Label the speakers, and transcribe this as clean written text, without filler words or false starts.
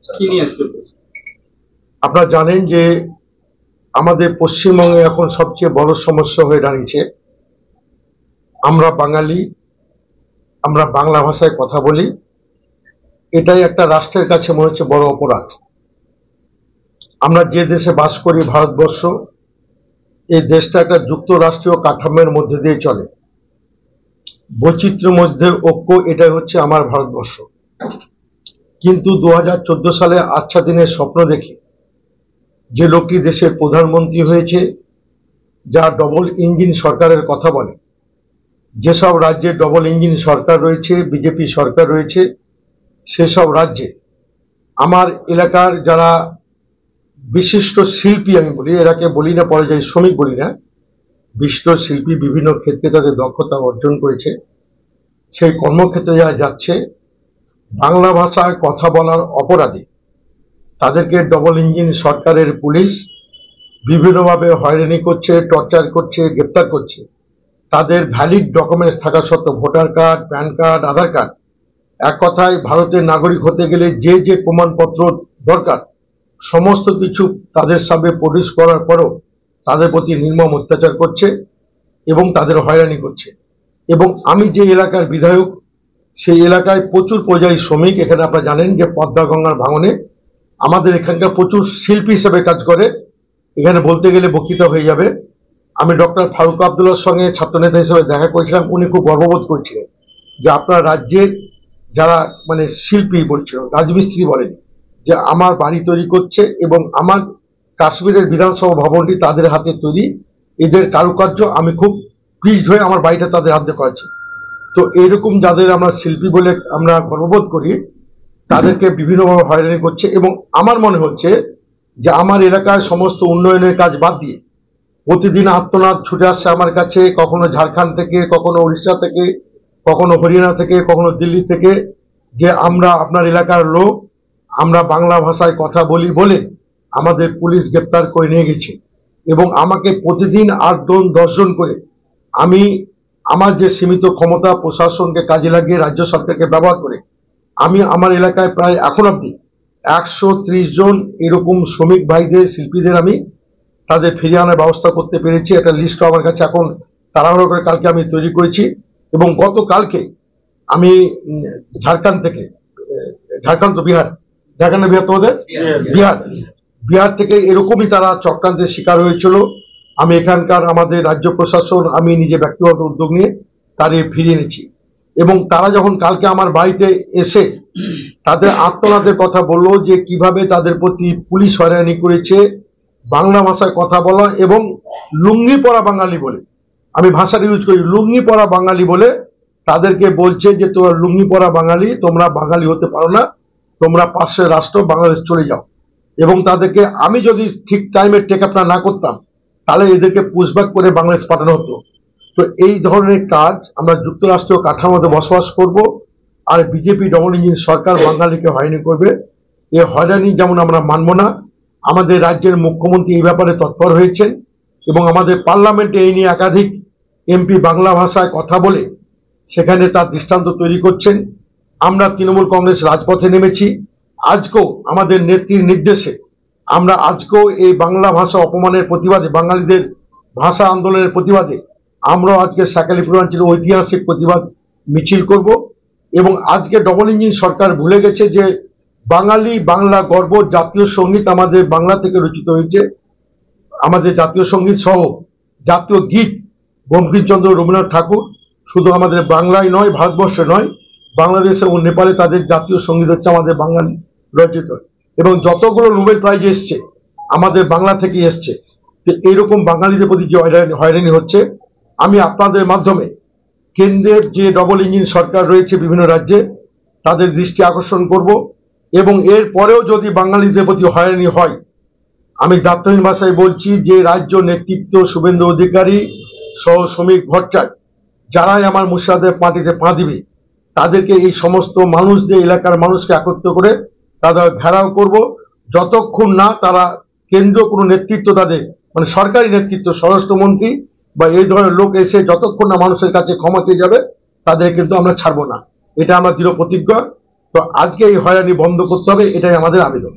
Speaker 1: কি নিয়ে আজকে?
Speaker 2: আপনারা জানেন যে আমাদের পশ্চিমবঙ্গে এখন সবচেয়ে বড় সমস্যা হয়ে দাঁড়িয়েছে, আমরা বাঙালি, আমরা বাংলা ভাষায় কথা বলি, এটাই একটা রাষ্ট্রের কাছে মনে হচ্ছে বড় অপরাধ। আমরা যে দেশে বাস করি, ভারতবর্ষ, এই দেশটা একটা যুক্তরাষ্ট্রীয় কাঠামোর মধ্যে দিয়ে চলে, বৈচিত্র্যের মধ্যে ঐক্য, এটাই হচ্ছে আমার ভারতবর্ষ। কিন্তু 2014 সালে আচ্ছা দিনের স্বপ্ন দেখে যে লোকটি দেশের প্রধানমন্ত্রী হয়েছে, যা ডবল ইঞ্জিন সরকারের কথা বলে, যেসব রাজ্যে ডবল ইঞ্জিন সরকার রয়েছে, বিজেপি সরকার রয়েছে, সেসব রাজ্যে আমার এলাকার যারা বিশিষ্ট শিল্পী, আমি বলি, এরাকে বলি না পর্যায়ী শ্রমিক বলি না, বিশিষ্ট শিল্পী বিভিন্ন ক্ষেত্রে তাদের দক্ষতা অর্জন করেছে, সেই কর্মক্ষেত্রে যারা যাচ্ছে, বাংলা ভাষায় কথা বলার অপরাধে তাদেরকে ডবল ইঞ্জিন সরকারের পুলিশ বিভিন্নভাবে হয়রানি করছে, টর্চার করছে, গ্রেপ্তার করছে। তাদের ভ্যালিড ডকুমেন্টস থাকা সত্ত্বেও, ভোটার কার্ড, প্যান কার্ড, আধার কার্ড, এক কথায় ভারতের নাগরিক হতে গেলে যে যে প্রমাণপত্র দরকার সমস্ত কিছু তাদের সামনে প্রডিউস করার পরও তাদের প্রতি নির্মম অত্যাচার করছে এবং তাদের হয়রানি করছে। এবং আমি যে এলাকার বিধায়ক, সেই এলাকায় প্রচুর পর্যায়ী শ্রমিক, এখানে আপনারা জানেন যে পদ্মা গঙ্গার ভাঙনে আমাদের এখানকার প্রচুর শিল্পী হিসেবে কাজ করে, এখানে বলতে গেলে বক্তৃতা হয়ে যাবে। আমি ডক্টর ফারুক আবদুল্লাহর সঙ্গে ছাত্রনেতা হিসেবে দেখা করেছিলাম, উনি খুব গর্ববোধ করছিলেন যে আপনার রাজ্যের যারা মানে শিল্পী বলছিল, রাজমিস্ত্রি বলেন, যে আমার বাড়ি তৈরি করছে এবং আমার কাশ্মীরের বিধানসভা ভবনটি তাদের হাতে তৈরি, এদের কারুকার্য আমি খুব প্লিজড হয়ে আমার বাড়িটা তাদের হাতে করাচ্ছি। তো এইরকম যাদের আমরা শিল্পী বলে আমরা গর্ববোধ করি, তাদেরকে বিভিন্নভাবে হয়রানি করছে। এবং আমার মনে হচ্ছে যে আমার এলাকায় সমস্ত উন্নয়নের কাজ বাদ দিয়ে প্রতিদিন আত্মনাদ ছুটে আসছে আমার কাছে, কখনো ঝাড়খণ্ড থেকে, কখনো উড়িষ্যা থেকে, কখনো হরিয়ানা থেকে, কখনো দিল্লি থেকে, যে আমরা আপনার এলাকার লোক, আমরা বাংলা ভাষায় কথা বলি বলে আমাদের পুলিশ গ্রেপ্তার করে নিয়ে গেছে। এবং আমাকে প্রতিদিন 8 জন 10 জন করে, আমি আমার যে সীমিত ক্ষমতা প্রশাসনকে কাজে লাগিয়ে রাজ্য সরকারকে ব্যবহার করে আমি আমার এলাকায় প্রায় এখন অব্দি 130 জন এরকম শ্রমিক ভাইদের, শিল্পীদের আমি তাদের ফিরিয়ে আনার ব্যবস্থা করতে পেরেছি। একটা লিস্ট আমার কাছে এখন তাড়াহুড়ো করে কালকে আমি তৈরি করেছি। এবং গতকালকে আমি ঝাড়খণ্ড থেকে, ঝাড়খণ্ড তো বিহার, ঝাড়খণ্ড বিহার তোমাদের বিহার থেকে এরকমই তারা চক্রান্তের শিকার হয়েছিল। আমি এখানকার আমাদের রাজ্য প্রশাসন, আমি নিজে ব্যক্তিগত উদ্যোগ নিয়ে তাদের ফিরিয়ে এনেছি। এবং তারা যখন কালকে আমার বাড়িতে এসে তাদের আত্মনাদের কথা বললো যে কিভাবে তাদের প্রতি পুলিশ হয়রানি করেছে, বাংলা ভাষায় কথা বলা এবং লুঙ্গি পরা বাঙালি বলে, আমি ভাষাটা ইউজ করি, লুঙ্গি পরা বাঙালি বলে তাদেরকে বলছে যে তোমরা লুঙ্গি পরা বাঙালি, তোমরা বাঙালি হতে পারো না, তোমরা পাশের রাষ্ট্র বাংলাদেশ চলে যাও। এবং তাদেরকে আমি যদি ঠিক টাইমে টেক আপ না করতাম তাহলে এদেরকে পুশব্যাক করে বাংলাদেশ পাঠানো হতো। তো এই ধরনের কাজ আমরা যুক্তরাষ্ট্রীয় কাঠামোতে বসবাস করব, আর বিজেপি ডবল ইঞ্জিন সরকার বাঙালিকে হয়রানি করবে। এই হয়রানি যেমন আমরা মানব না। আমাদের রাজ্যের মুখ্যমন্ত্রী এই ব্যাপারে তৎপর হয়েছেন এবং আমাদের পার্লামেন্টে এই নিয়ে একাধিক এমপি বাংলা ভাষায় কথা বলে সেখানে তার দৃষ্টান্ত তৈরি করছেন। আমরা তৃণমূল কংগ্রেস রাজপথে নেমেছি। আজকেও আমাদের নেত্রীর নির্দেশে আমরা আজকেও এই বাংলা ভাষা অপমানের প্রতিবাদে, বাঙালিদের ভাষা আন্দোলনের প্রতিবাদে আমরাও আজকে শাকালি পূর্বাঞ্চলে ঐতিহাসিক প্রতিবাদ মিছিল করব। এবং আজকে ডবল ইঞ্জিন সরকার ভুলে গেছে যে বাঙালি, বাংলা গর্ব, জাতীয় সঙ্গীত আমাদের বাংলা থেকে রচিত হয়েছে। আমাদের জাতীয় সঙ্গীত সহ জাতীয় গীত বঙ্কিমচন্দ্র, রবীন্দ্রনাথ ঠাকুর, শুধু আমাদের বাংলায় নয়, ভারতবর্ষে নয়, বাংলাদেশে ও নেপালে তাদের জাতীয় সঙ্গীত হচ্ছে আমাদের বাঙালি রচিত। এবং যতগুলো নোবেল প্রাইজ এসছে আমাদের বাংলা থেকে এসছে। তো এইরকম বাঙালিদের প্রতি যে হয়রানি হচ্ছে, আমি আপনাদের মাধ্যমে কেন্দ্রের যে ডবল ইঞ্জিন সরকার রয়েছে বিভিন্ন রাজ্যে তাদের দৃষ্টি আকর্ষণ করব। এবং এর পরেও যদি বাঙালিদের প্রতি হয়রানি হয়, আমি দায়িত্বহীন ভাষায় বলছি যে রাজ্য নেতৃত্ব, শুভেন্দু অধিকারী সহ শ্রমিক ভট্টাচার্য, যারাই আমার মুর্শিদাবাদের মাটিতে পা দিবে, তাদেরকে এই সমস্ত মানুষদের, এলাকার মানুষকে একত্র করে তাদের ঘেরাও করব। যতক্ষণ না তারা কেন্দ্রীয় কোনো নেতৃত্ব, তাদের মানে সরকারি নেতৃত্ব, স্বরাষ্ট্রমন্ত্রী বা এই ধরনের লোক এসে যতক্ষণ না মানুষের কাছে ক্ষমা চেয়ে যাবে, তাদের কিন্তু আমরা ছাড়বো না। এটা আমরা দৃঢ় প্রতিজ্ঞা। তো আজকে এই হয়রানি বন্ধ করতে হবে, এটাই আমাদের আবেদন।